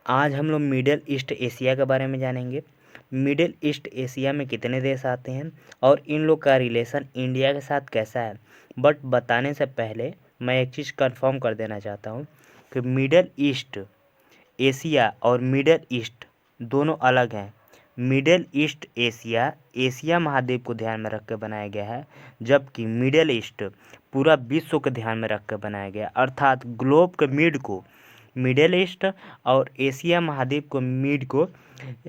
आज हम लोग मिडिल ईस्ट एशिया के बारे में जानेंगे। मिडिल ईस्ट एशिया में कितने देश आते हैं और इन लोग का रिलेशन इंडिया के साथ कैसा है। बट बताने से पहले मैं एक चीज़ कंफर्म कर देना चाहता हूँ कि मिडिल ईस्ट एशिया और मिडिल ईस्ट दोनों अलग हैं। मिडिल ईस्ट एशिया एशिया महाद्वीप को ध्यान में रख कर बनाया गया है, जबकि मिडिल ईस्ट पूरा विश्व को ध्यान में रख कर बनाया गया, अर्थात ग्लोब के मिड को मिडिल ईस्ट और एशिया महाद्वीप को मिड को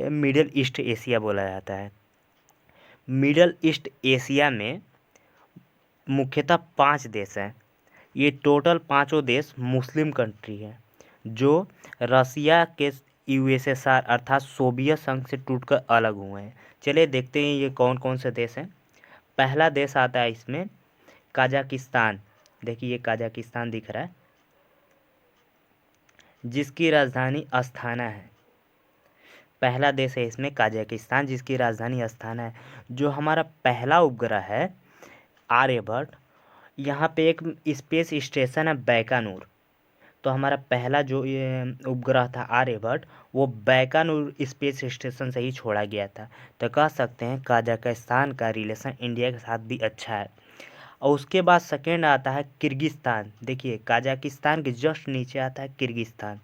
मिडिल ईस्ट एशिया बोला जाता है। मिडिल ईस्ट एशिया में मुख्यतः 5 देश हैं। ये टोटल 5 देश मुस्लिम कंट्री हैं जो रसिया के यूएसएसआर अर्थात सोवियत संघ से टूटकर अलग हुए हैं। चलिए देखते हैं ये कौन कौन से देश हैं। पहला देश आता है इसमें कजाकिस्तान। देखिए ये कजाकिस्तान दिख रहा है, जिसकी राजधानी अस्थाना है। पहला देश है इसमें कजाकिस्तान, जिसकी राजधानी अस्थाना है। जो हमारा पहला उपग्रह है आर्यभट्ट, यहाँ पे एक स्पेस स्टेशन है बैकानूर। तो हमारा पहला जो ये उपग्रह था आर्यभट्ट, वो बैकानूर स्पेस स्टेशन से ही छोड़ा गया था। तो कह सकते हैं कजाकिस्तान का रिलेशन इंडिया के साथ भी अच्छा है। और उसके बाद सेकेंड आता है किर्गिस्तान। देखिए कजाकिस्तान के जस्ट नीचे आता है किर्गिस्तान।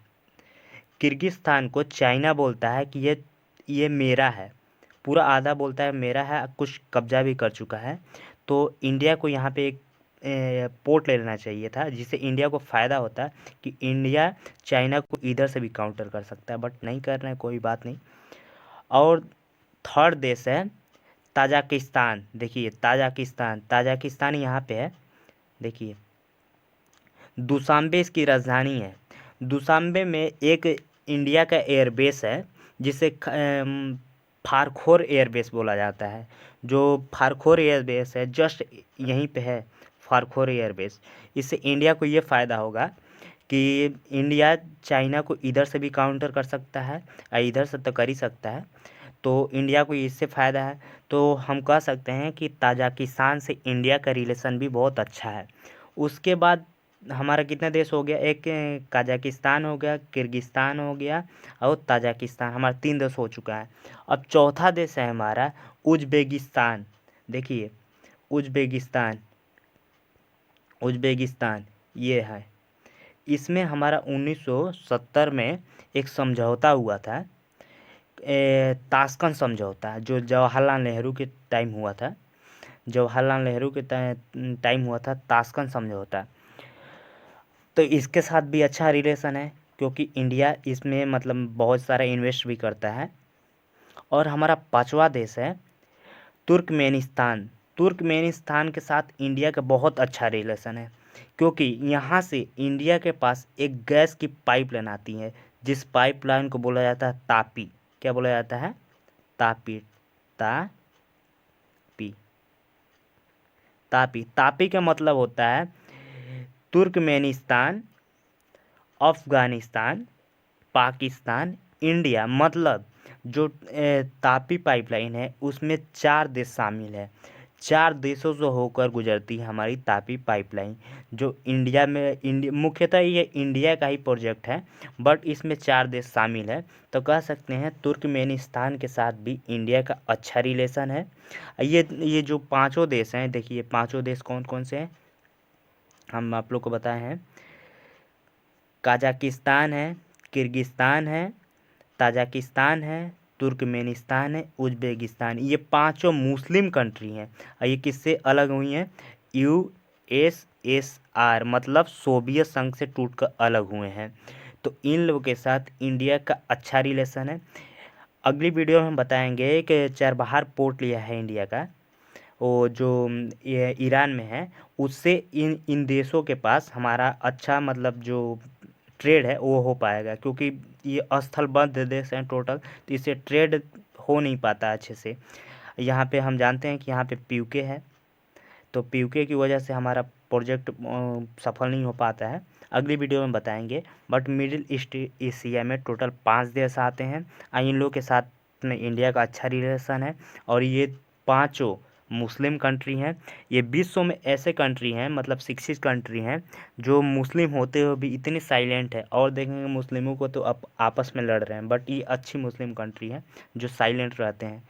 किर्गिस्तान को चाइना बोलता है कि ये मेरा है, पूरा आधा बोलता है मेरा है, कुछ कब्जा भी कर चुका है। तो इंडिया को यहाँ पे एक पोर्ट ले लेना चाहिए था, जिससे इंडिया को फ़ायदा होता है कि इंडिया चाइना को इधर से भी काउंटर कर सकता है, बट नहीं कर रहे हैं, कोई बात नहीं। और थर्ड देश है ताजिकिस्तान। देखिए ताजिकिस्तान यहाँ पे है। देखिए दुशांबे इसकी राजधानी है। दुशांबे में एक इंडिया का एयरबेस है जिसे फारखोर एयरबेस बोला जाता है। जो फारखोर एयरबेस है जस्ट यहीं पे है फारखोर एयरबेस। इससे इंडिया को ये फ़ायदा होगा कि इंडिया चाइना को इधर से भी काउंटर कर सकता है और इधर से तो कर ही सकता है, तो इंडिया को इससे फ़ायदा है। तो हम कह सकते हैं कि ताजिकिस्तान से इंडिया का रिलेशन भी बहुत अच्छा है। उसके बाद हमारा कितना देश हो गया, एक कजाकिस्तान हो गया, किर्गिस्तान हो गया और ताजिकिस्तान, हमारा 3 देश हो चुका है। अब चौथा देश है हमारा उज़्बेकिस्तान। देखिए उज़्बेकिस्तान ये है। इसमें हमारा 1970 में एक समझौता हुआ था, ताशकंद समझौता, जो जवाहरलाल नेहरू के टाइम हुआ था। जवाहरलाल नेहरू के टाइम हुआ था ताशकंद समझौता। तो इसके साथ भी अच्छा रिलेशन है, क्योंकि इंडिया इसमें मतलब बहुत सारा इन्वेस्ट भी करता है। और हमारा 5वां देश है तुर्कमेनिस्तान। तुर्कमेनिस्तान के साथ इंडिया का बहुत अच्छा रिलेशन है, क्योंकि यहाँ से इंडिया के पास एक गैस की पाइपलाइन आती है, जिस पाइपलाइन को बोला जाता है तापी। क्या बोला जाता है? तापी। तापी तापी तापी का मतलब होता है तुर्कमेनिस्तान, अफ़गानिस्तान, पाकिस्तान, इंडिया। मतलब जो तापी पाइपलाइन है उसमें 4 देश शामिल है। 4 देशों से होकर गुजरती है हमारी तापी पाइपलाइन, जो इंडिया में मुख्यतः ये इंडिया का ही प्रोजेक्ट है, बट इसमें 4 देश शामिल है। तो कह सकते हैं तुर्कमेनिस्तान के साथ भी इंडिया का अच्छा रिलेशन है। ये जो 5 देश हैं, देखिए 5 देश कौन कौन से हैं हम आप लोग को बताए हैं। कजाकिस्तान है, किर्गिस्तान है, ताजिकिस्तान है, तुर्कमेनिस्तान है, उज़्बेकिस्तान। ये 5 मुस्लिम कंट्री हैं और ये किससे अलग हुई हैं? यूएसएसआर मतलब सोवियत संघ से टूटकर अलग हुए हैं। तो इन लोगों के साथ इंडिया का अच्छा रिलेशन है। अगली वीडियो में हम बताएंगे कि चरबहार पोर्ट लिया है इंडिया का, वो जो ये ईरान में है, उससे इन देशों के पास हमारा अच्छा मतलब जो ट्रेड है वो हो पाएगा, क्योंकि ये स्थलबद्ध देश हैं टोटल, तो इससे ट्रेड हो नहीं पाता अच्छे से। यहाँ पे हम जानते हैं कि यहाँ पे पीयूके है, तो पीयूके की वजह से हमारा प्रोजेक्ट सफल नहीं हो पाता है। अगली वीडियो में बताएंगे। बट मिडिल ईस्ट एशिया में टोटल 5 देश आते हैं और इन लोगों के साथ में इंडिया का अच्छा रिलेशन है। और ये 5 मुस्लिम कंट्री हैं। ये विश्व में ऐसे कंट्री हैं, मतलब 6 कंट्री हैं जो मुस्लिम होते हुए भी इतनी साइलेंट है। और देखेंगे मुस्लिमों को तो आपस में लड़ रहे हैं, बट ये अच्छी मुस्लिम कंट्री है जो साइलेंट रहते हैं।